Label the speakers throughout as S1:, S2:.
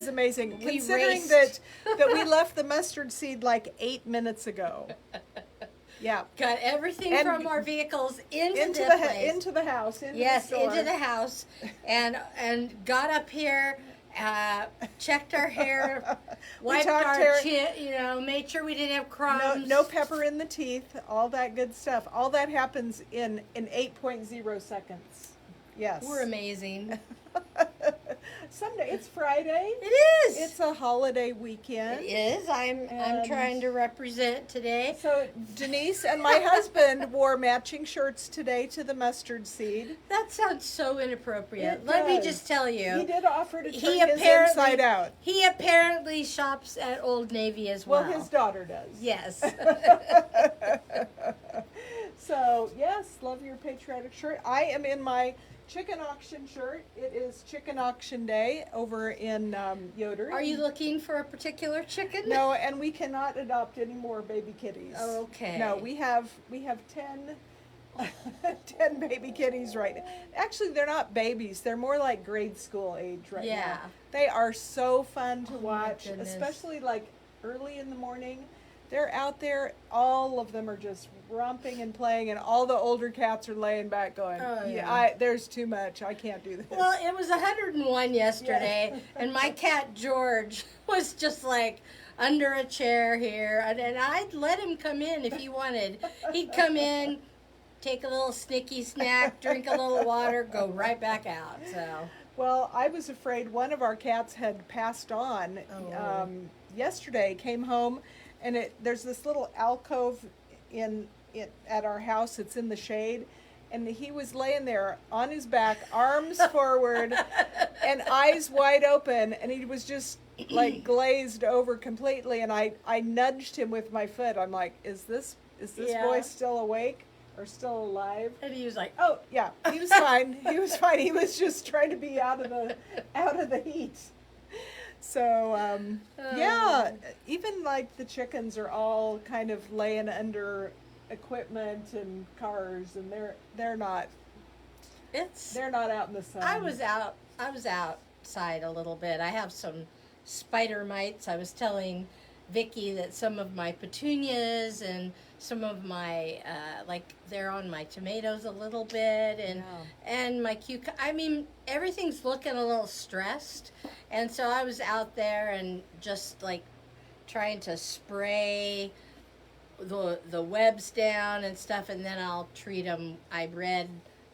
S1: amazing.
S2: We
S1: Considering
S2: raced.
S1: that we left the mustard seed like 8 minutes ago. Yeah.
S2: Got everything
S1: And
S2: from our vehicles into
S1: Into
S2: the
S1: the
S2: place.
S1: into the house. Into
S2: Yes,
S1: the store.
S2: into the house, and got up here, checked our hair, wiped
S1: talked
S2: our
S1: hair-
S2: chin, made sure we didn't have crumbs.
S1: No pepper in the teeth. All that good stuff. All that happens in 8.0 seconds. Yes.
S2: We're amazing.
S1: Someday it's Friday.
S2: It is.
S1: It's a holiday weekend.
S2: It is. I'm
S1: And-
S2: trying to represent today.
S1: So Denise and my husband wore matching shirts today to the mustard seed.
S2: That sounds so inappropriate.
S1: It
S2: Let me
S1: does.
S2: just tell you.
S1: He did offer to turn
S2: He
S1: his inside out.
S2: He apparently shops at Old Navy as well.
S1: Well, his daughter does.
S2: Yes.
S1: So, yes, love your patriotic shirt. I am in my chicken auction shirt. It is chicken auction day over in Yoder.
S2: Are you looking for a particular chicken?
S1: No, and we cannot adopt any more baby kitties.
S2: Okay.
S1: No, we have 10 baby kitties right now. Actually, they're not babies. They're more like grade school age right now.
S2: Yeah.
S1: They are so fun to
S2: Oh, my
S1: watch,
S2: goodness.
S1: especially like early in the morning. They're out there. All of them are just romping and playing, and all the older cats are laying back going,
S2: Oh, yeah.
S1: there's too much. I can't do this.
S2: Well, it was 101 yesterday, and my cat George was just like under a chair here, and I'd let him come in if he wanted. He'd come in, take a little snicky snack, drink a little water, go right back out. So
S1: Well, I was afraid one of our cats had passed on
S2: Oh.
S1: yesterday, came home, and there's this little alcove at our house. It's in the shade, and he was laying there on his back, arms forward, and eyes wide open, and he was just like glazed over completely, and I nudged him with my foot. I'm like, is this
S2: Yeah.
S1: boy still awake or still alive?
S2: and he was like,
S1: Oh yeah, he was fine. He was fine. He was just trying to be out of the heat. So yeah, even like the chickens are all kind of laying under equipment and cars, and they're not out in the sun.
S2: I was outside a little bit. I have some spider mites. I was telling Vicki that some of my petunias and some of my they're on my tomatoes a little bit, and my I mean, everything's looking a little stressed, and so I was out there and just like trying to spray the webs down and stuff, and then I'll treat them. I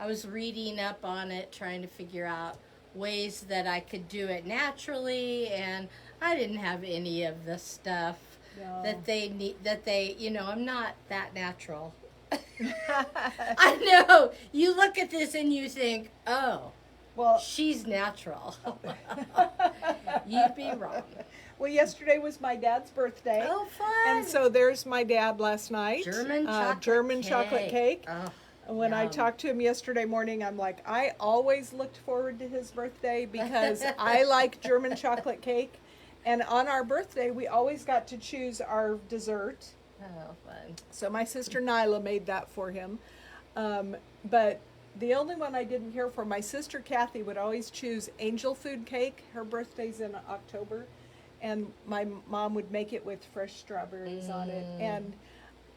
S2: was reading up on it, trying to figure out ways that I could do it naturally, and I didn't have any of the stuff that they need, I'm not that natural. I know. You look at this and you think, oh,
S1: well,
S2: she's natural. You'd be wrong.
S1: Well, yesterday was my dad's birthday.
S2: Oh, fun.
S1: And so there's my dad last night.
S2: German
S1: chocolate cake.
S2: Oh,
S1: And when I
S2: yum.
S1: talked to him yesterday morning, I'm like, I always looked forward to his birthday because I like German chocolate cake. And on our birthday, we always got to choose our dessert.
S2: Oh, fun.
S1: So my sister Nyla made that for him. But the only one I didn't care for, my sister Kathy would always choose angel food cake. Her birthday's in October. And my mom would make it with fresh strawberries on it. And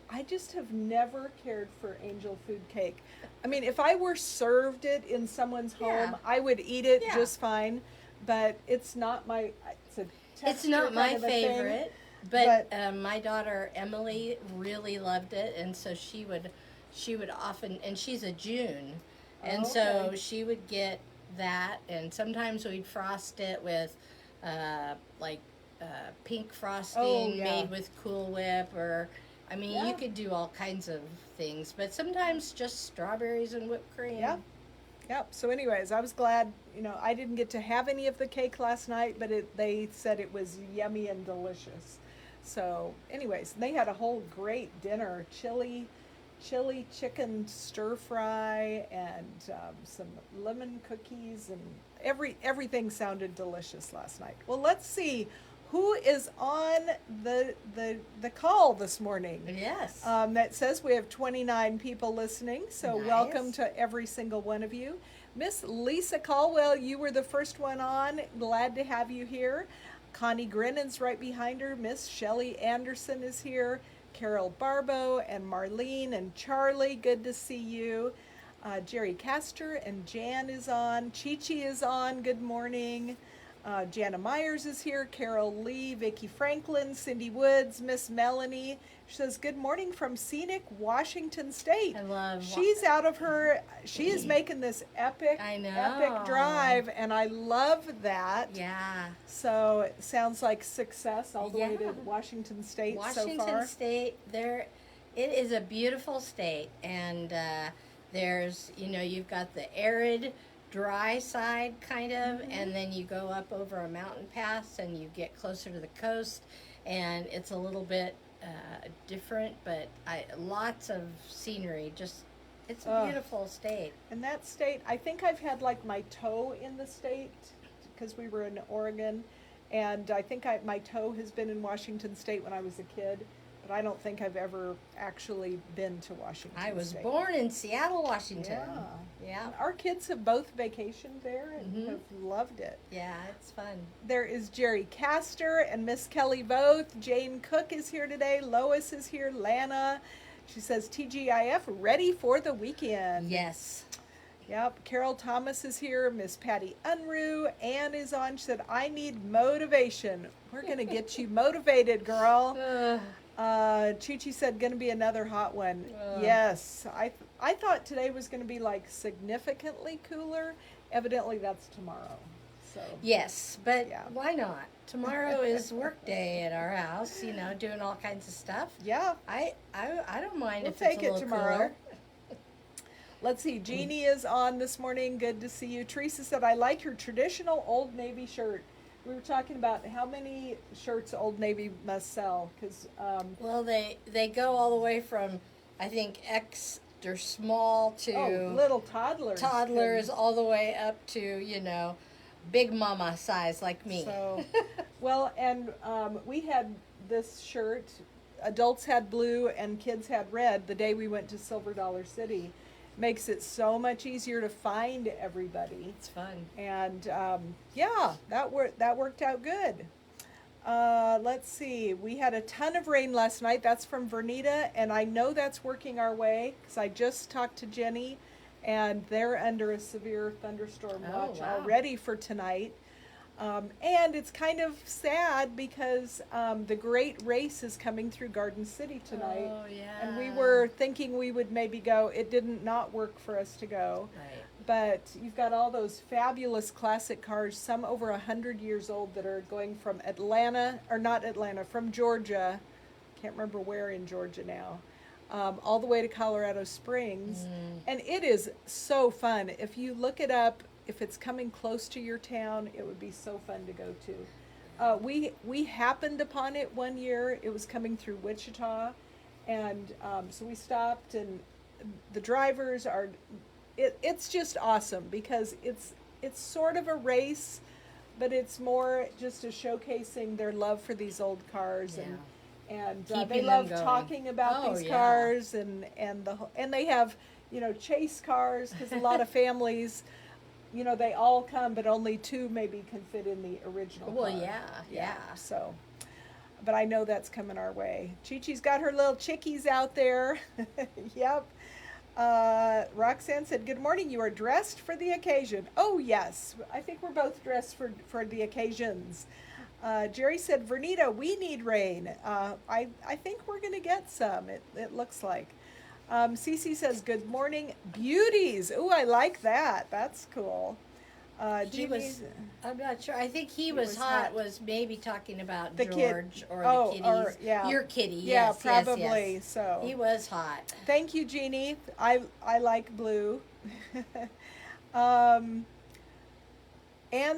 S1: I just have never cared for angel food cake. I mean, if I were served it in someone's home, I would eat it just fine. But it's not my,
S2: It's not my
S1: kind of a thing.
S2: favorite, but my daughter Emily really loved it, and so she would often, and she's a June, and so she would get that, and sometimes we'd frost it with pink frosting made with Cool Whip, or I mean you could do all kinds of things, but sometimes just strawberries and whipped cream.
S1: Yeah. Yep. So anyways, I was glad, I didn't get to have any of the cake last night, but they said it was yummy and delicious. So anyways, they had a whole great dinner, chili chicken stir fry, and some lemon cookies, and everything sounded delicious last night. Well, let's see who is on the call this morning.
S2: Yes.
S1: That says we have 29 people listening, so
S2: Nice.
S1: welcome to every single one of you. Miss Lisa Caldwell, you were the first one on. Glad to have you here. Connie Grinnon's right behind her. Miss Shelley Anderson is here. Carol Barbo and Marlene and Charlie, good to see you. Jerry Castor and Jan is on. Chi-Chi is on, good morning. Jana Myers is here. Carol Lee, Vicki Franklin, Cindy Woods, Miss Melanie. She says, good morning from scenic Washington State.
S2: I love.
S1: She's out of her, she is making this epic,
S2: I know.
S1: epic drive, and I love that.
S2: Yeah.
S1: So it sounds like success all the way to
S2: Yeah.
S1: Washington State so
S2: Washington
S1: far.
S2: State, it is a beautiful state, and there's, you've got the arid, dry side kind of, and then you go up over a mountain pass and you get closer to the coast, and it's a little bit different, but lots of scenery. Just, it's a beautiful state.
S1: And that state, I think I've had like my toe in the state because we were in Oregon, and I think my toe has been in Washington State when I was a kid, but I don't think I've ever actually been to Washington
S2: I was
S1: State.
S2: born in Seattle, Washington.
S1: Yeah. Our kids have both vacationed there and have loved it.
S2: Yeah, it's fun.
S1: There is Jerry Castor and Miss Kelly both. Jane Cook is here today. Lois is here. Lana. She says TGIF ready for the weekend.
S2: Yes.
S1: Yep. Carol Thomas is here. Miss Patty Unruh. Ann is on. She said, I need motivation. We're going to get you motivated, girl. Chi-Chi said, going to be another hot one. Yes. I thought today was going to be like significantly cooler. Evidently that's tomorrow. So
S2: Yes, but
S1: Yeah.
S2: why not? Tomorrow is work day at our house, doing all kinds of stuff.
S1: yeah.
S2: I don't mind
S1: We'll
S2: if
S1: take
S2: it's a
S1: it
S2: little
S1: tomorrow.
S2: cooler.
S1: Let's see. Jeannie is on this morning. Good to see you. Teresa said, I like your traditional Old Navy shirt. We were talking about how many shirts Old Navy must sell because
S2: Well, they go all the way from, I think, extra small to
S1: little toddlers.
S2: toddlers, all the way up to, big mama size like me.
S1: So, well, and we had this shirt. Adults had blue and kids had red the day we went to Silver Dollar City. Makes it so much easier to find everybody.
S2: It's fun.
S1: And that worked out good. Let's see. We had a ton of rain last night. That's from Vernita, and I know that's working our way because I just talked to Jenny, and they're under a severe thunderstorm watch
S2: wow.
S1: already for tonight. And it's kind of sad because the great race is coming through Garden City tonight.
S2: Oh, yeah.
S1: And we were thinking we would maybe go. It did not work for us to go.
S2: Right.
S1: But you've got all those fabulous classic cars, some over 100 years old, that are going from from Georgia. Can't remember where in Georgia now. All the way to Colorado Springs. And it is so fun. If you look it up, if it's coming close to your town, it would be so fun to go to. We happened upon it one year. It was coming through Wichita. And so we stopped, and the drivers are... It's just awesome because it's sort of a race, but it's more just a showcasing their love for these old cars, and they
S2: Keeping
S1: love
S2: them going.
S1: talking about these cars, and they have chase cars because a lot of families, they all come, but only two maybe can fit in the original
S2: Well,
S1: car.
S2: yeah.
S1: So, but I know that's coming our way. Chi-Chi's got her little chickies out there. Yep. Roxanne said, good morning, you are dressed for the occasion. Oh, yes. I think we're both dressed for the occasions. Jerry said, Vernita, we need rain. I think we're going to get some, it looks like. Cece says, good morning, beauties. Ooh, I like that. That's cool.
S2: I'm not sure. I think he was was maybe talking about
S1: the
S2: George
S1: kid.
S2: or
S1: Oh,
S2: the kitties.
S1: or, yeah.
S2: Your kitty,
S1: Yeah,
S2: yes.
S1: probably.
S2: Yes.
S1: So
S2: He was hot.
S1: thank you, Jeannie. I like blue. Anne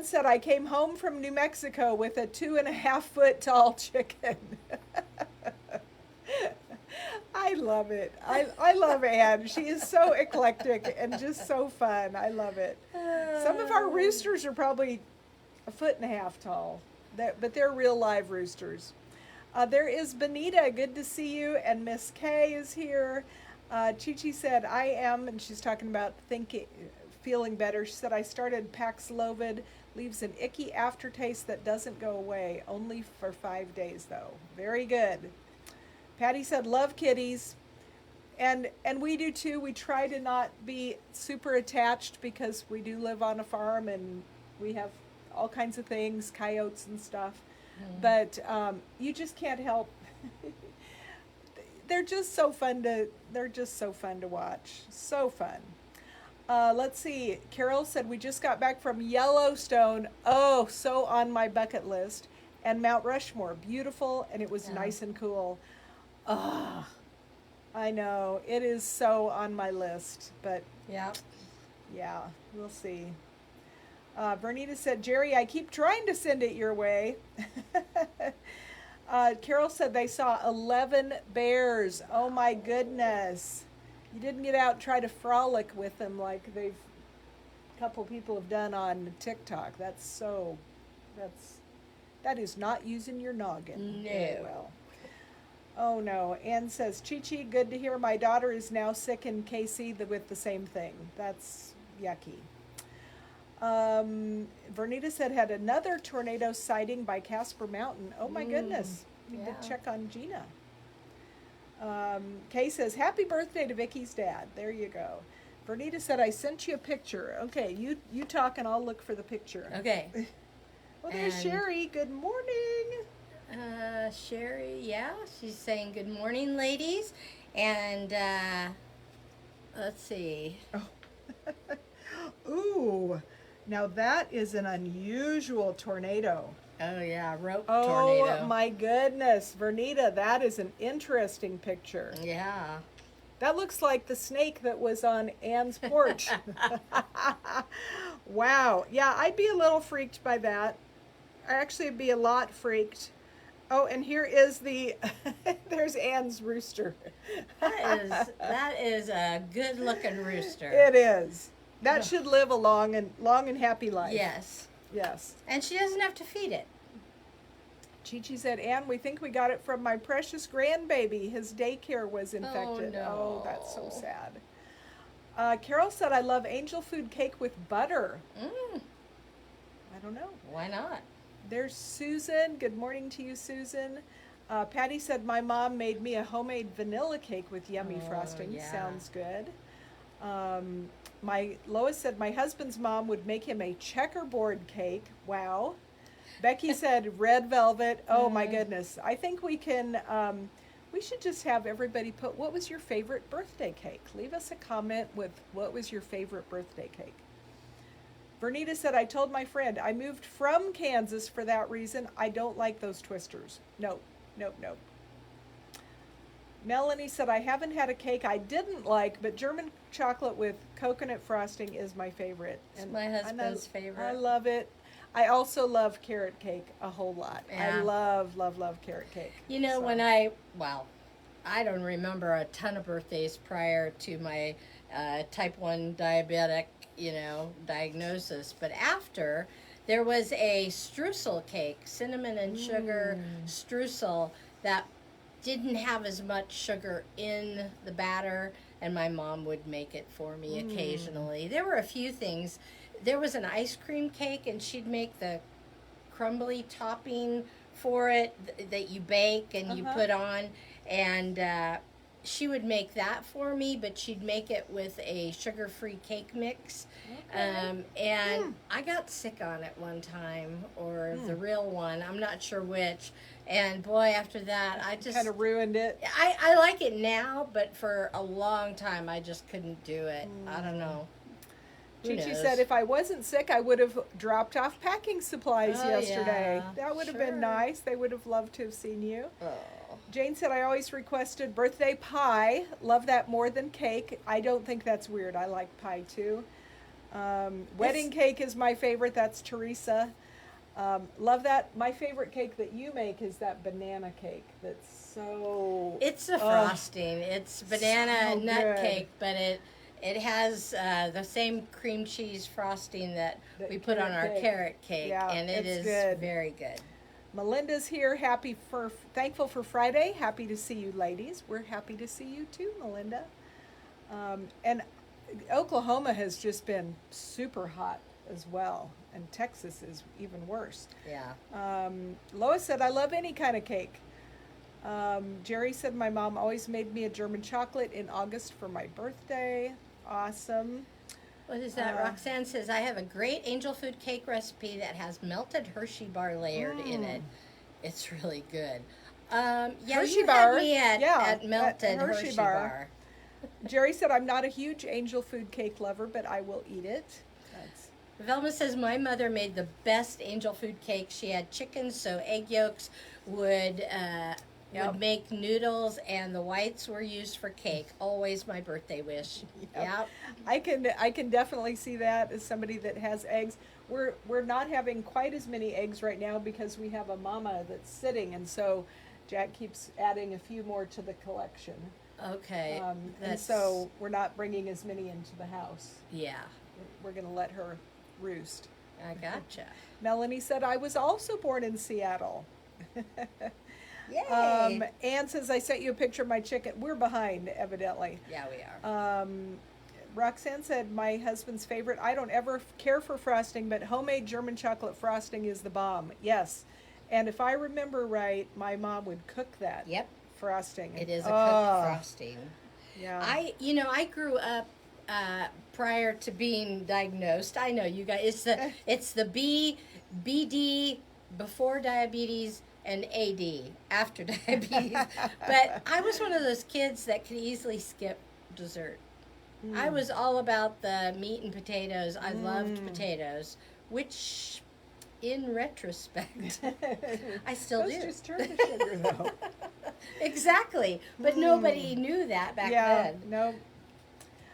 S1: said, I came home from New Mexico with a 2.5 foot tall chicken. I love it. I love Anne. She is so eclectic and just so fun. I love it. Some of our roosters are probably 1.5 feet tall, but they're real live roosters. There is Benita. Good to see you. And Miss Kay is here. Chi-Chi said, I am, and she's talking about feeling better. She said, I started Paxlovid. Leaves an icky aftertaste that doesn't go away. Only for 5 days, though. Very good. Patty said, love kitties. And we do too. We try to not be super attached because we do live on a farm and we have all kinds of things, coyotes and stuff. But you just can't help. They're just so fun to watch. So fun. Let's see. Carol said, we just got back from Yellowstone. Oh, so on my bucket list. And Mount Rushmore, beautiful, and it was nice and cool. Oh, I know. It is so on my list, but yeah, we'll see. Vernita said, Jerry, I keep trying to send it your way. Carol said they saw 11 bears. Oh my goodness. You didn't get out and try to frolic with them like a couple people have done on TikTok. That is not using your noggin.
S2: No.
S1: Very well. Oh no. Ann says, Chi-Chi, good to hear my daughter is now sick in KC with the same thing. That's yucky. Vernita said had another tornado sighting by Casper Mountain. Oh my goodness. Need to check on Gina. Kay says, happy birthday to Vicky's dad. There you go. Vernita said, I sent you a picture. Okay, you talk and I'll look for the picture.
S2: Okay.
S1: Well, there's Sherry. Good morning.
S2: Sherry, yeah, she's saying good morning, ladies. And let's see.
S1: Oh. Ooh, now that is an unusual tornado.
S2: Oh yeah, rope
S1: tornado.
S2: Oh
S1: my goodness, Vernita, that is an interesting picture.
S2: Yeah.
S1: That looks like the snake that was on Ann's porch. Wow. Yeah, I'd be a little freaked by that. I actually would be a lot freaked. Oh, and here is there's Ann's rooster.
S2: That is a good looking rooster.
S1: It is. That should live a long and happy life.
S2: Yes.
S1: Yes.
S2: And she doesn't have to feed it.
S1: Chi-Chi said, Ann, we think we got it from my precious grandbaby. His daycare was infected.
S2: Oh, no.
S1: Oh, that's so sad. Carol said, I love angel food cake with butter. I don't know.
S2: Why not?
S1: There's Susan. Good morning to you, Susan. Patty said, my mom made me a homemade vanilla cake with yummy frosting.
S2: Yeah.
S1: Sounds good. Lois said, my husband's mom would make him a checkerboard cake. Wow. Becky said, red velvet. Oh, my goodness. I think we can, we should just have everybody put, what was your favorite birthday cake? Leave us a comment with what was your favorite birthday cake. Vernita said, I told my friend, I moved from Kansas for that reason. I don't like those twisters. Nope. Melanie said, I haven't had a cake I didn't like, but German chocolate with coconut frosting is my favorite.
S2: It's my husband's favorite.
S1: I love it. I also love carrot cake a whole lot.
S2: Yeah.
S1: I love carrot cake.
S2: You know,
S1: So.
S2: I don't remember a ton of birthdays prior to my type 1 diabetic, diagnosis. But after, there was a streusel cake, cinnamon and sugar streusel that didn't have as much sugar in the batter, and my mom would make it for me occasionally. There were a few things. There was an ice cream cake, and she'd make the crumbly topping for it that you bake and you put on, and she would make that for me, but she'd make it with a sugar-free cake mix. Okay. And I got sick on it one time, or the real one, I'm not sure which. And boy, after that, I just
S1: kind of ruined it.
S2: I like it now, but for a long time, I just couldn't do it. I don't know.
S1: Chi-Chi said, if I wasn't sick, I would have dropped off packing supplies yesterday.
S2: Yeah,
S1: that would have been nice. They would have loved to have seen you.
S2: Oh.
S1: Jane said, I always requested birthday pie. Love that more than cake. I don't think that's weird. I like pie too. Wedding cake is my favorite. That's Teresa. Love that. My favorite cake that you make is that banana cake. That's so...
S2: It's the frosting. It's banana
S1: so
S2: nut
S1: good.
S2: cake, but it has the same cream cheese frosting that we put on our carrot cake, and it is
S1: good.
S2: Very good.
S1: Melinda's here. Thankful for Friday. Happy to see you, ladies. We're happy to see you too, Melinda. And Oklahoma has just been super hot as well, and Texas is even worse.
S2: Yeah.
S1: Lois said, I love any kind of cake. Jerry said, my mom always made me a German chocolate in August for my birthday. Awesome.
S2: What is that? Roxanne says, I have a great angel food cake recipe that has melted Hershey bar layered in it. It's really good. Yeah,
S1: Hershey
S2: you
S1: bar.
S2: had me at melted
S1: Hershey
S2: Hershey
S1: bar.
S2: bar.
S1: Jerry said, I'm not a huge angel food cake lover, but I will eat it. That's...
S2: Velma says, my mother made the best angel food cake. She had chickens, so egg yolks would make noodles, and the whites were used for cake. Always my birthday wish. Yep.
S1: I can definitely see that as somebody that has eggs. We're not having quite as many eggs right now because we have a mama that's sitting, and so Jack keeps adding a few more to the collection.
S2: Okay.
S1: And so we're not bringing as many into the house.
S2: Yeah.
S1: We're going to let her roost.
S2: I gotcha.
S1: Melanie said, I was also born in Seattle.
S2: Yay.
S1: Ann says, I sent you a picture of my chicken. We're behind, evidently.
S2: Yeah, we are.
S1: Roxanne said, my husband's favorite, I don't ever care for frosting, but homemade German chocolate frosting is the bomb. Yes. And if I remember right, my mom would cook that.
S2: Yep.
S1: Frosting.
S2: It is a cooked frosting.
S1: Yeah.
S2: I grew up prior to being diagnosed. I know you guys. It's the BD before diabetes and AD after diabetes. But I was one of those kids that could easily skip dessert. I was all about the meat and potatoes. I loved potatoes, which, in retrospect, I still do.
S1: Just turn the sugar, though.
S2: Exactly, but nobody knew that back then.
S1: No.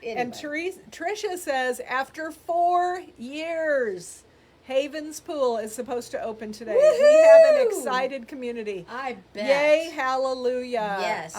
S2: Anyway.
S1: And Tricia says, after 4 years, Haven's Pool is supposed to open today.
S2: Woo-hoo!
S1: We have an excited community.
S2: I bet.
S1: Yay, hallelujah.
S2: Yes.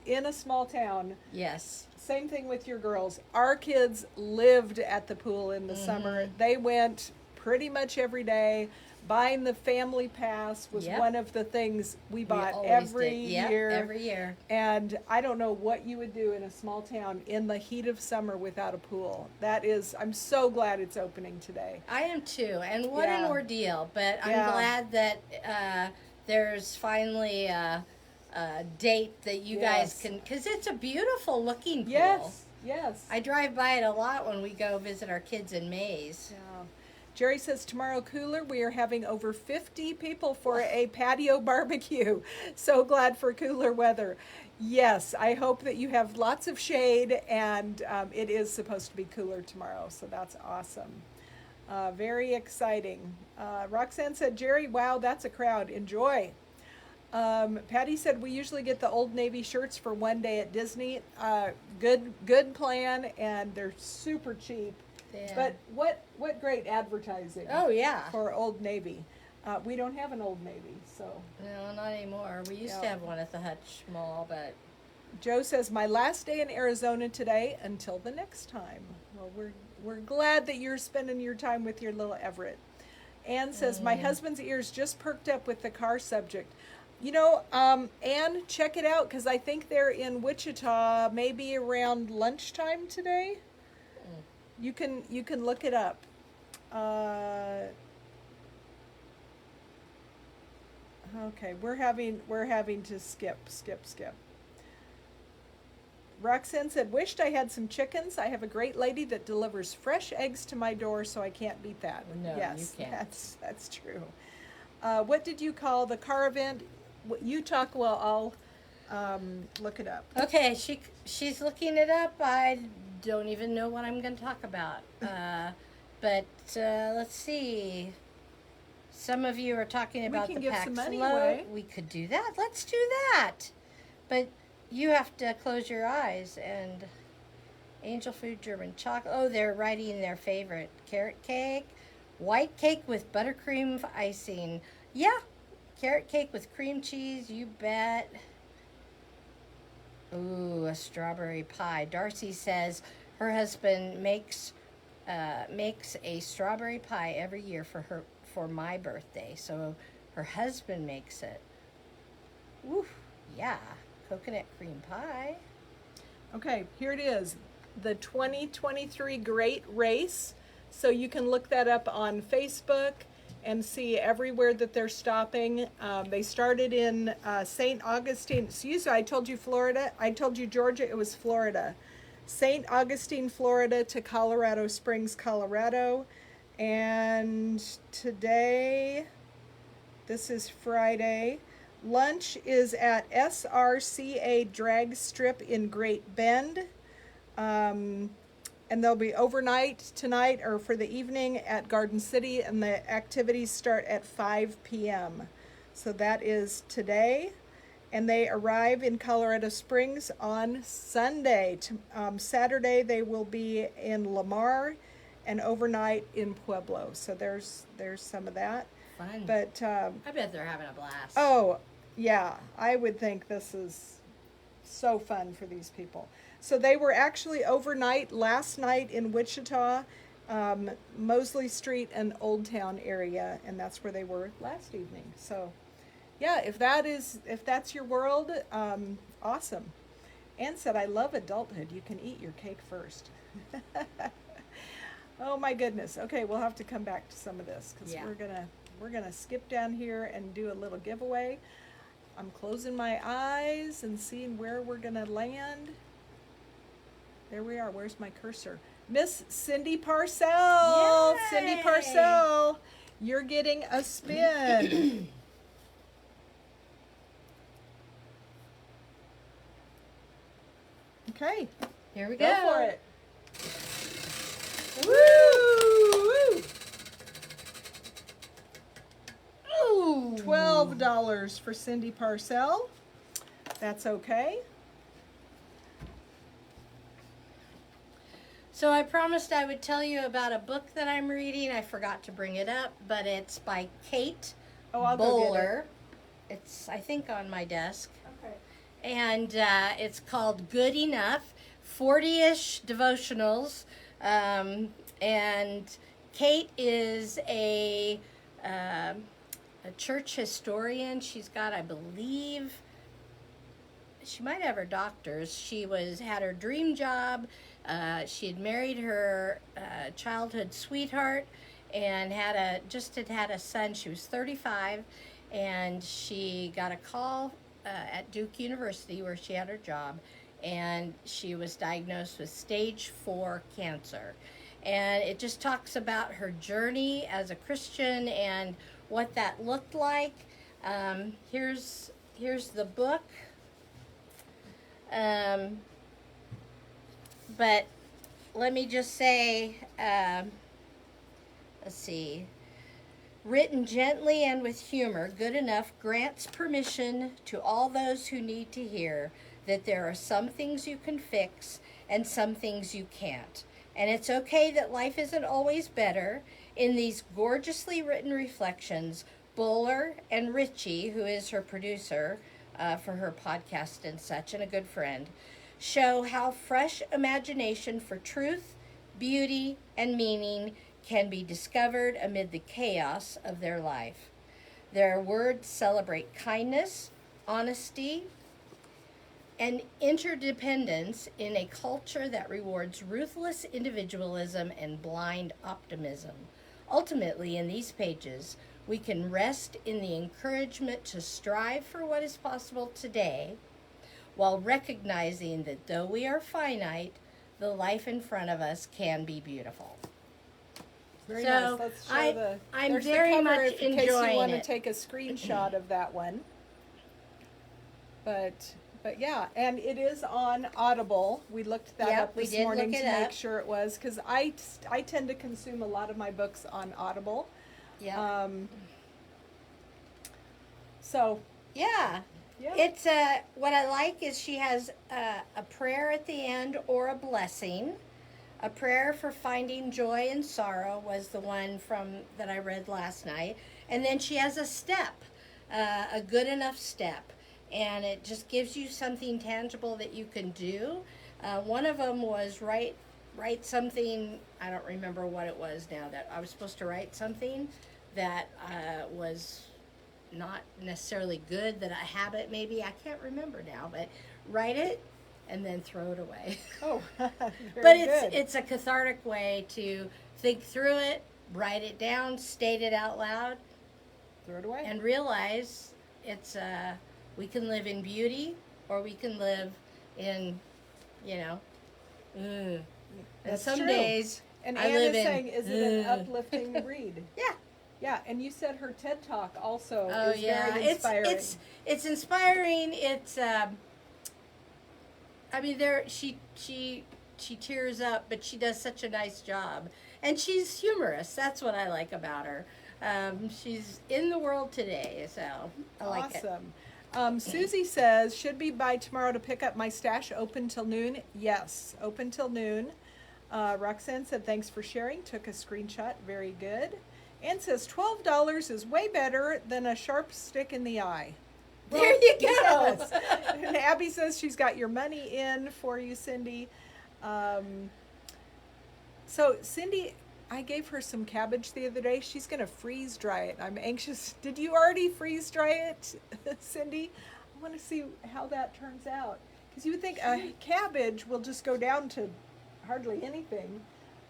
S1: In a small town.
S2: Yes.
S1: Same thing with your girls. Our kids lived at the pool in the summer. They went pretty much every day. Buying the family pass was one of the things we bought every year.
S2: Every year.
S1: And I don't know what you would do in a small town in the heat of summer without a pool. I'm so glad it's opening today.
S2: I am too. And what an ordeal. But I'm glad that there's finally a date that you guys can, because it's a beautiful looking pool.
S1: Yes.
S2: I drive by it a lot when we go visit our kids in Mays.
S1: Yeah. Jerry says, tomorrow cooler, we are having over 50 people for a patio barbecue. So glad for cooler weather. Yes, I hope that you have lots of shade, and it is supposed to be cooler tomorrow, so that's awesome. Very exciting. Roxanne said, Jerry, wow, that's a crowd. Enjoy. Patty said, we usually get the Old Navy shirts for one day at Disney. Good plan, and they're super cheap. Yeah. But what great advertising!
S2: Oh yeah,
S1: for Old Navy. We don't have an Old Navy, so
S2: no, not anymore. We used to have one at the Hutch Mall, but
S1: Joe says my last day in Arizona today. Until the next time. Well, we're glad that you're spending your time with your little Everett. Ann says my husband's ears just perked up with the car subject. You know, Ann, check it out because I think they're in Wichita, maybe around lunchtime today. You can look it up. Okay, we're having to skip. Roxanne said, wished I had some chickens. I have a great lady that delivers fresh eggs to my door, so I can't beat that.
S2: No,
S1: yes,
S2: you can't.
S1: That's true. What did you call the car event? You talk while I'll look it up.
S2: Okay, she's looking it up. I don't even know what I'm going to talk about. But let's see. Some of you are talking about the
S1: give some money
S2: Paxlow.
S1: away.
S2: We could do that. Let's do that. But you have to close your eyes. And angel food, German chocolate. Oh, they're writing their favorite. Carrot cake, white cake with buttercream icing. Yeah, carrot cake with cream cheese. You bet. Ooh, a strawberry pie. Darcy says her husband makes a strawberry pie every year for my birthday. So her husband makes it. Ooh, yeah, coconut cream pie.
S1: Okay, here it is. the 2023 Great Race. So you can look that up on Facebook and see everywhere that they're stopping. They started in St. Augustine. Excuse me, I told you Florida. I told you Georgia. It was Florida. St. Augustine, Florida to Colorado Springs, Colorado. And today, this is Friday. Lunch is at SRCA Drag Strip in Great Bend. And they'll be overnight tonight or for the evening at Garden City, and the activities start at 5 p.m. So that is today. And they arrive in Colorado Springs on Sunday. Saturday they will be in Lamar and overnight in Pueblo. So there's some of that.
S2: Fun.
S1: But
S2: I bet they're having a blast.
S1: oh, yeah, I would think this is so fun for these people. So they were actually overnight last night in Wichita, Mosley Street and Old Town area, and that's where they were last evening. So, yeah, if that's your world, awesome. Ann said, "I love adulthood. You can eat your cake first." Oh my goodness. Okay, we'll have to come back to some of this because we're gonna skip down here and do a little giveaway. I'm closing my eyes and seeing where we're gonna land. There we are. Where's my cursor? Miss Cindy Parcell.
S2: Yay!
S1: Cindy Parcell, you're getting a spin. Okay,
S2: Here we
S1: go
S2: go.
S1: for it. Woo!
S2: Ooh.
S1: $12 for Cindy Parcell. That's okay.
S2: So I promised I would tell you about a book that I'm reading. I forgot to bring it up, but it's by Kate
S1: I'll go get it.
S2: Bowler. It's, I think, on my desk.
S1: Okay.
S2: And it's called Good Enough, 40-ish devotionals. And Kate is a church historian. She's got, I believe, she might have her doctor's. She had her dream job. She had married her childhood sweetheart and had a son. She was 35, and she got a call at Duke University where she had her job, and she was diagnosed with stage 4 cancer. And it just talks about her journey as a Christian and what that looked like. Here's the book. But let me just say, let's see. Written gently and with humor, Good Enough grants permission to all those who need to hear that there are some things you can fix and some things you can't. And it's okay that life isn't always better. In these gorgeously written reflections, Bowler and Richie, who is her producer for her podcast and such, and a good friend, show how fresh imagination for truth, beauty, and meaning can be discovered amid the chaos of their life. Their words celebrate kindness, honesty, and interdependence in a culture that rewards ruthless individualism and blind optimism. Ultimately, in these pages, we can rest in the encouragement to strive for what is possible today, while recognizing that though we are finite, the life in front of us can be beautiful.
S1: Very
S2: So,
S1: nice. Let's show
S2: I'm
S1: there's
S2: very
S1: the cover
S2: much
S1: in case you
S2: enjoying
S1: want to
S2: it.
S1: take a screenshot of that one. But yeah, and it is on Audible. We looked that
S2: Yep,
S1: up
S2: we
S1: this
S2: did
S1: morning
S2: look
S1: to
S2: it
S1: make
S2: up.
S1: sure it was, because I tend to consume a lot of my books on Audible.
S2: Yeah.
S1: So
S2: Yeah.
S1: yeah.
S2: It's what I like is she has a prayer at the end or a blessing. A prayer for finding joy in sorrow was the one that I read last night, and then she has a step, a good enough step, and it just gives you something tangible that you can do. One of them was write something. I don't remember what it was now. That I was supposed to write something that was not necessarily good, that a habit maybe, I can't remember now, but write it and then throw it away.
S1: Oh, very
S2: But
S1: good.
S2: it's a cathartic way to think through it, write it down, state it out loud,
S1: Throw it away.
S2: and realize it's we can live in beauty or we can live in, you know, and
S1: That's
S2: some
S1: true.
S2: days
S1: And
S2: I
S1: Anne
S2: live
S1: is
S2: in,
S1: saying, is it an uplifting read?
S2: Yeah.
S1: Yeah, and you said her TED Talk also
S2: Oh
S1: is
S2: yeah,
S1: very inspiring.
S2: it's inspiring. It's I mean she tears up, but she does such a nice job, and she's humorous. That's what I like about her. She's in the world today, so I like it.
S1: Awesome. Susie says, should be by tomorrow to pick up my stash. Open till noon? Yes, open till noon. Roxanne said, thanks for sharing. Took a screenshot. Very good. Ann says, $12 is way better than a sharp stick in the eye. Well,
S2: There you go.
S1: yes. And Abby says she's got your money in for you, Cindy. So Cindy, I gave her some cabbage the other day. She's going to freeze dry it. I'm anxious. Did you already freeze dry it, Cindy? I want to see how that turns out. Because you would think a cabbage will just go down to hardly anything.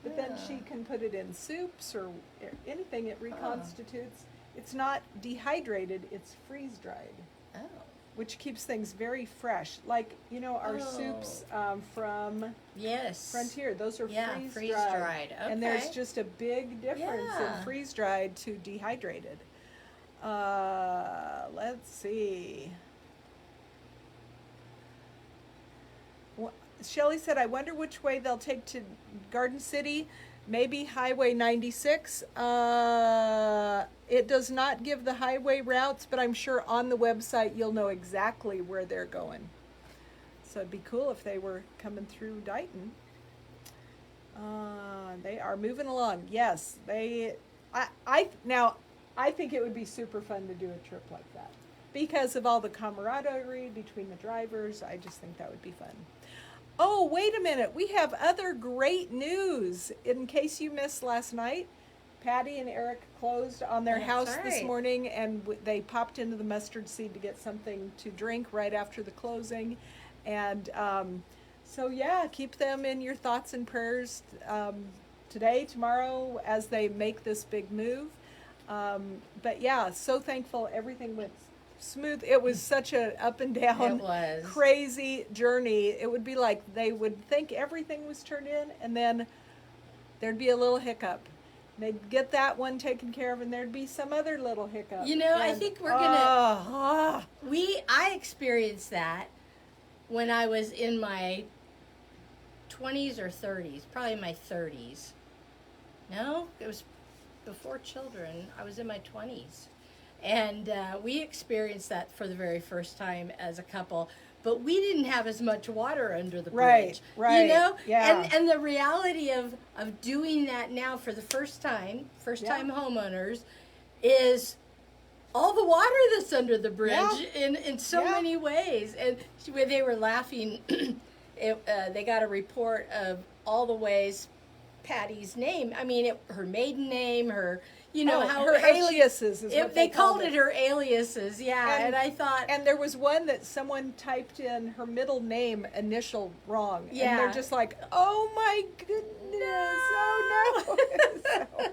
S1: But then she can put it in soups or anything. It reconstitutes. It's not dehydrated. It's freeze dried.
S2: Oh.
S1: Which keeps things very fresh. Like, you know, our soups from
S2: Yes.
S1: Frontier. Those are
S2: freeze
S1: freeze
S2: dried.
S1: dried. And there's
S2: Okay.
S1: just a big difference
S2: Yeah.
S1: in freeze dried to dehydrated. Let's see. Shelley said, I wonder which way they'll take to Garden City. Maybe Highway 96. It does not give the highway routes, but I'm sure on the website you'll know exactly where they're going. So it'd be cool if they were coming through Dighton. They are moving along. Yes, I think it would be super fun to do a trip like that because of all the camaraderie between the drivers. I just think that would be fun. Oh, wait a minute. We have other great news. In case you missed last night, Patty and Eric closed on their
S2: That's
S1: house this
S2: right.
S1: morning, and they popped into the mustard seed to get something to drink right after the closing. And so, yeah, keep them in your thoughts and prayers today, tomorrow, as they make this big move. But, yeah, so thankful everything went smooth. It was such an up and down,
S2: It was.
S1: crazy journey. It would be like they would think everything was turned in, and then there'd be a little hiccup. They'd get that one taken care of, and there'd be some other little hiccup.
S2: You know, I
S1: And,
S2: think we're gonna. I experienced that when I was in my 20s or 30s, probably my 30s. No, it was before children. I was in my 20s. And we experienced that for the very first time as a couple. But we didn't have as much water under the bridge.
S1: Right,
S2: You know?
S1: yeah.
S2: And the reality of doing that now for the first time homeowners, is all the water that's under the bridge in so many ways. And they were laughing. They got a report of all the ways Patty's name, I mean, her maiden name, her, you know, how
S1: her
S2: how she-
S1: aliases is what
S2: they called it her aliases, yeah. And I thought,
S1: And there was one that someone typed in her middle name initial wrong. And
S2: Yeah.
S1: they're just like, oh my goodness, oh no.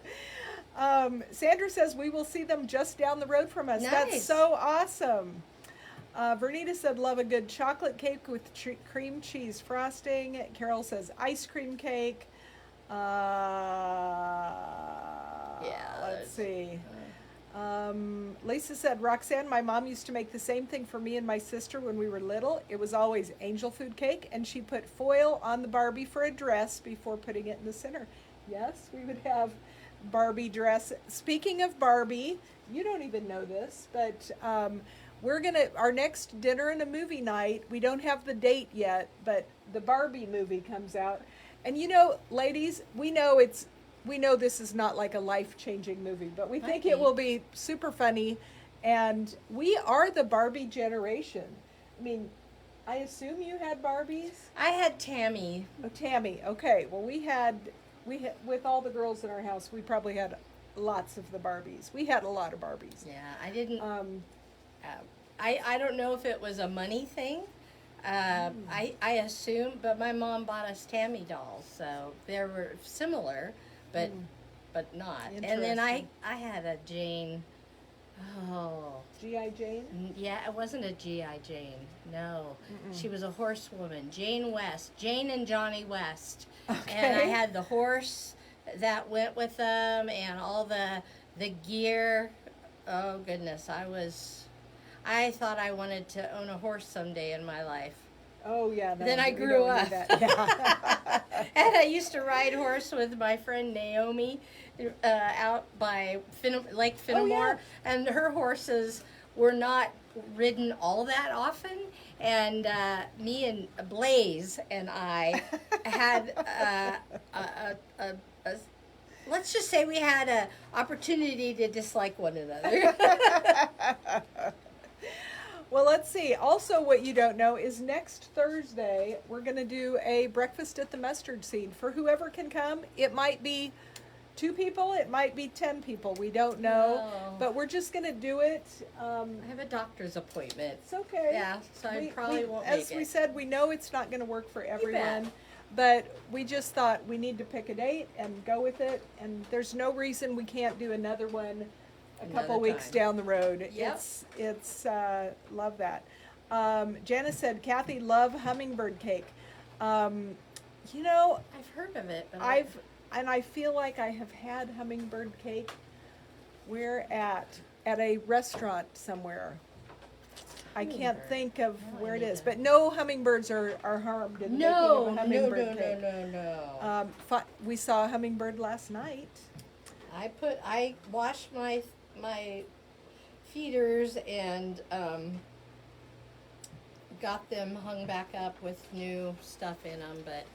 S1: So, Sandra says we will see them just down the road from us. That's
S2: Nice.
S1: so awesome. Vernita said, love a good chocolate cake with cream cheese frosting. Carol says ice cream cake. Let's see. Lisa said, Roxanne, my mom used to make the same thing for me and my sister when we were little. It was always angel food cake, and she put foil on the Barbie for a dress before putting it in the center. Yes, we would have Barbie dress. Speaking of Barbie, you don't even know this, but our next dinner and a movie night, we don't have the date yet, but the Barbie movie comes out. And you know, ladies, we know this is not like a life-changing movie, but we think it will be super funny. And we are the Barbie generation. I mean, I assume you had Barbies?
S2: I had Tammy.
S1: Oh, Tammy. Okay. Well, we had with all the girls in our house, we probably had lots of the Barbies. We had a lot of Barbies.
S2: Yeah, I didn't. I don't know if it was a money thing. I assume, but my mom bought us Tammy dolls, so they were similar, but but not. And then
S1: Interesting.
S2: I had a Jane. Oh,
S1: G.I. Jane?
S2: yeah, it wasn't a GI Jane. No, she was a horsewoman, Jane West, Jane and Johnny West. And I
S1: Okay.
S2: had the horse that went with them, and all the gear. Oh goodness, I thought I wanted to own a horse someday in my life.
S1: Oh, yeah. No,
S2: Then I
S1: we
S2: grew
S1: don't
S2: up.
S1: need that. Yeah.
S2: And I used to ride horse with my friend Naomi out by Lake
S1: Oh, yeah.
S2: Finnemore, and her horses were not ridden all that often. And me and Blaze and I had a let's just say we had a opportunity to dislike one another.
S1: Well, let's see. Also, what you don't know is next Thursday, we're going to do a breakfast at the mustard seed for whoever can come. It might be 2 people, it might be 10 people. We don't know.
S2: Oh.
S1: But we're just going to do it.
S2: I have a doctor's appointment.
S1: It's okay.
S2: Yeah, so I probably won't make
S1: as
S2: it.
S1: we said, we know it's not going to work for
S2: bet.
S1: everyone. But we just thought we need to pick a date and go with it. And there's no reason we can't do another one a couple
S2: Another
S1: weeks
S2: time.
S1: down the road.
S2: Yep.
S1: It's love that. Janice said, Kathy, love hummingbird cake. You know,
S2: I've heard of it, but
S1: I feel like I have had hummingbird cake. Where at a restaurant somewhere. I can't
S2: Hummingbird.
S1: think of
S2: No, I
S1: where it
S2: need
S1: is,
S2: to-
S1: but no hummingbirds are harmed in the making of
S2: no,
S1: a
S2: no,
S1: hummingbird
S2: no,
S1: cake.
S2: no.
S1: We saw a hummingbird last night.
S2: I washed my feeders and got them hung back up with new stuff in them, but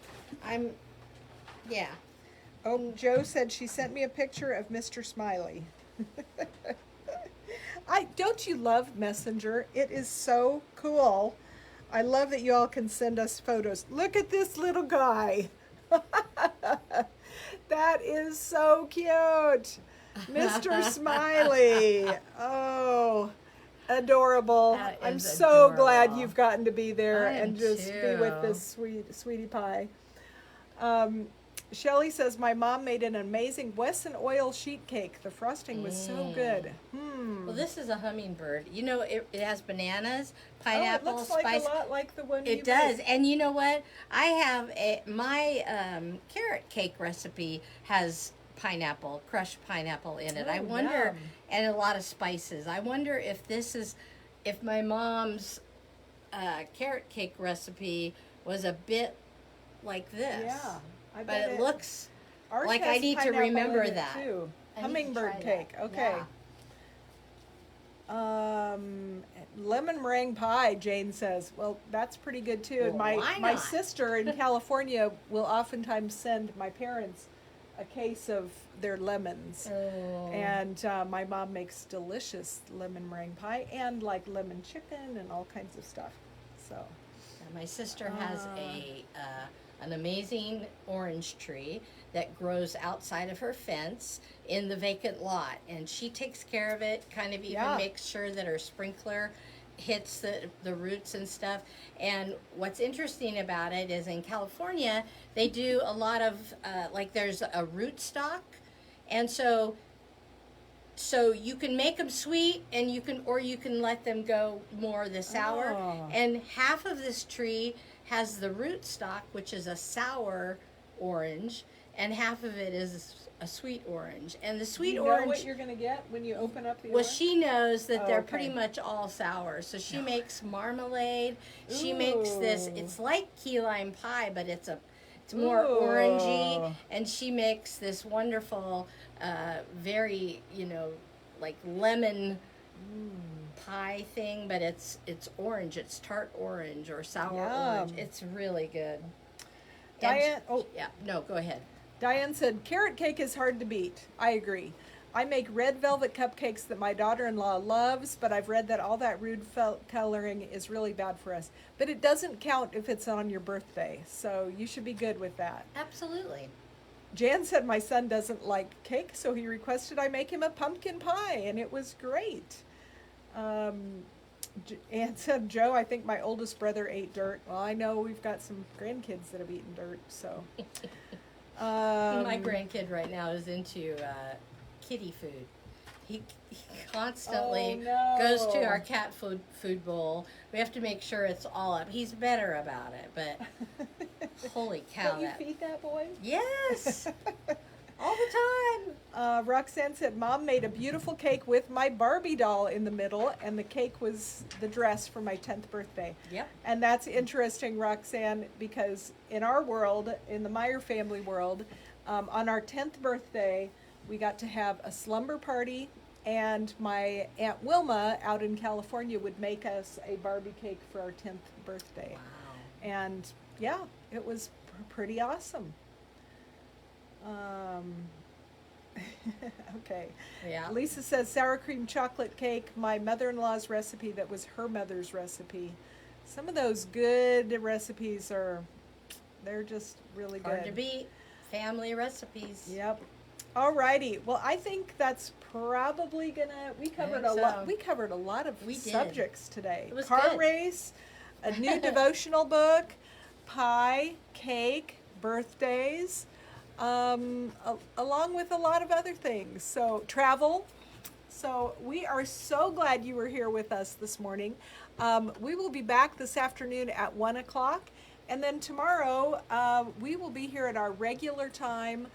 S2: yeah.
S1: Oh, Joe said she sent me a picture of Mr. Smiley. Don't you love Messenger? It is so cool. I love that you all can send us photos. Look at this little guy. That is so cute. Mr. Smiley. Oh, adorable.
S2: That
S1: I'm
S2: is
S1: so glad
S2: adorable.
S1: you've gotten to be there
S2: I am
S1: and just be with
S2: too.
S1: this sweetie pie. Shelly says, my mom made an amazing Wesson oil sheet cake. The frosting was so good.
S2: Well, this is a hummingbird. You know, it has bananas,
S1: Oh, it
S2: pineapple,
S1: looks like
S2: spice.
S1: a lot like the one
S2: It
S1: you
S2: does,
S1: made.
S2: and you know what? I have my carrot cake recipe has pineapple, crushed pineapple in it. I
S1: Oh,
S2: wonder,
S1: yum.
S2: and a lot of spices. I wonder if if my mom's carrot cake recipe was a bit like this.
S1: Yeah, I
S2: But
S1: bet
S2: it looks
S1: ours
S2: like
S1: has
S2: I need to
S1: pineapple
S2: remember
S1: in it,
S2: that.
S1: too.
S2: I need to
S1: Hummingbird
S2: try
S1: cake.
S2: that.
S1: Okay. Lemon meringue pie, Jane says. Well, that's pretty good too. And
S2: Well, why
S1: my
S2: not?
S1: sister in California will oftentimes send my parents a case of their lemons.
S2: Oh.
S1: And my mom makes delicious lemon meringue pie and like lemon chicken and all kinds of stuff. So,
S2: My sister has an amazing orange tree that grows outside of her fence in the vacant lot, and she takes care of it. Kind of even
S1: Yeah.
S2: makes sure that her sprinkler hits the roots and stuff. And what's interesting about it is in California they do a lot of like there's a root stock, and so you can make them sweet, and you can let them go more the sour.
S1: Oh.
S2: And half of this tree has the root stock, which is a sour orange, and half of it is a sweet orange. And the
S1: do
S2: sweet
S1: you know
S2: orange,
S1: what you're going to get when you open up the
S2: well,
S1: orange?
S2: she knows that
S1: Oh,
S2: they're
S1: okay.
S2: pretty much all sour. So she makes marmalade. She makes this.
S1: Ooh.
S2: It's like key lime pie, but it's more
S1: Ooh.
S2: orangey. And she makes this wonderful, very like lemon pie thing, but it's orange. It's tart orange or sour orange.
S1: Yum.
S2: It's really good.
S1: Diane,
S2: Yeah. No, go ahead.
S1: Diane said, carrot cake is hard to beat. I agree. I make red velvet cupcakes that my daughter-in-law loves, but I've read that all that rude coloring is really bad for us. But it doesn't count if it's on your birthday, so you should be good with that.
S2: Absolutely.
S1: Jan said my son doesn't like cake, so he requested I make him a pumpkin pie, and it was great. Ann said, Joe, I think my oldest brother ate dirt. Well, I know we've got some grandkids that have eaten dirt, so.
S2: My grandkid right now is into kitty food. He constantly goes to our cat food bowl. We have to make sure it's all up. He's better about it, but holy cow!
S1: Don't you feed that boy?
S2: Yes, all the time.
S1: Roxanne said, Mom made a beautiful cake with my Barbie doll in the middle, and the cake was the dress for my 10th birthday.
S2: Yep.
S1: And that's interesting, Roxanne, because in our world, in the Meyer family world, on our 10th birthday, we got to have a slumber party, and my Aunt Wilma out in California would make us a Barbie cake for our 10th birthday.
S2: Wow.
S1: And yeah, it was pretty awesome. Okay.
S2: Yeah.
S1: Lisa says sour cream chocolate cake, my mother-in-law's recipe that was her mother's recipe. Some of those good recipes they're just really good.
S2: Hard to beat. Family recipes.
S1: Yep. Alrighty. Well, I think that's probably we covered a lot. We covered a lot of subjects today.
S2: It was
S1: Car
S2: good.
S1: race, a new devotional book, pie, cake, birthdays, along with a lot of other things. So travel. So we are so glad you were here with us this morning. We will be back this afternoon at 1 o'clock. And then tomorrow, we will be here at our regular time,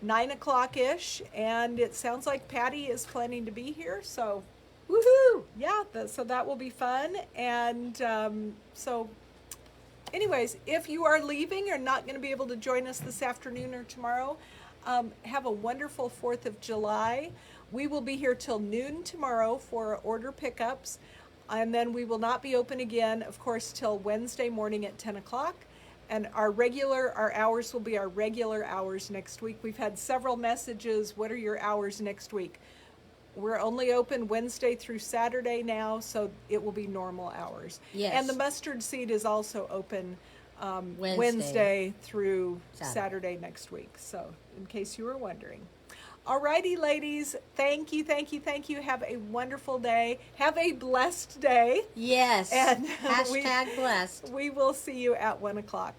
S1: 9 o'clock-ish. And it sounds like Patty is planning to be here. So, woohoo! Yeah, so that will be fun. And so, anyways, if you are leaving or not going to be able to join us this afternoon or tomorrow, have a wonderful 4th of July. We will be here till noon tomorrow for order pickups. And then we will not be open again, of course, till Wednesday morning at 10 o'clock. And our hours will be our regular hours next week. We've had several messages, what are your hours next week? We're only open Wednesday through Saturday now, so it will be normal hours.
S2: Yes.
S1: And the mustard seed is also open Wednesday through Saturday next week. So in case you were wondering. Alrighty, ladies. Thank you. Have a wonderful day. Have a blessed day.
S2: Yes.
S1: And
S2: Hashtag blessed.
S1: We will see you at 1 o'clock.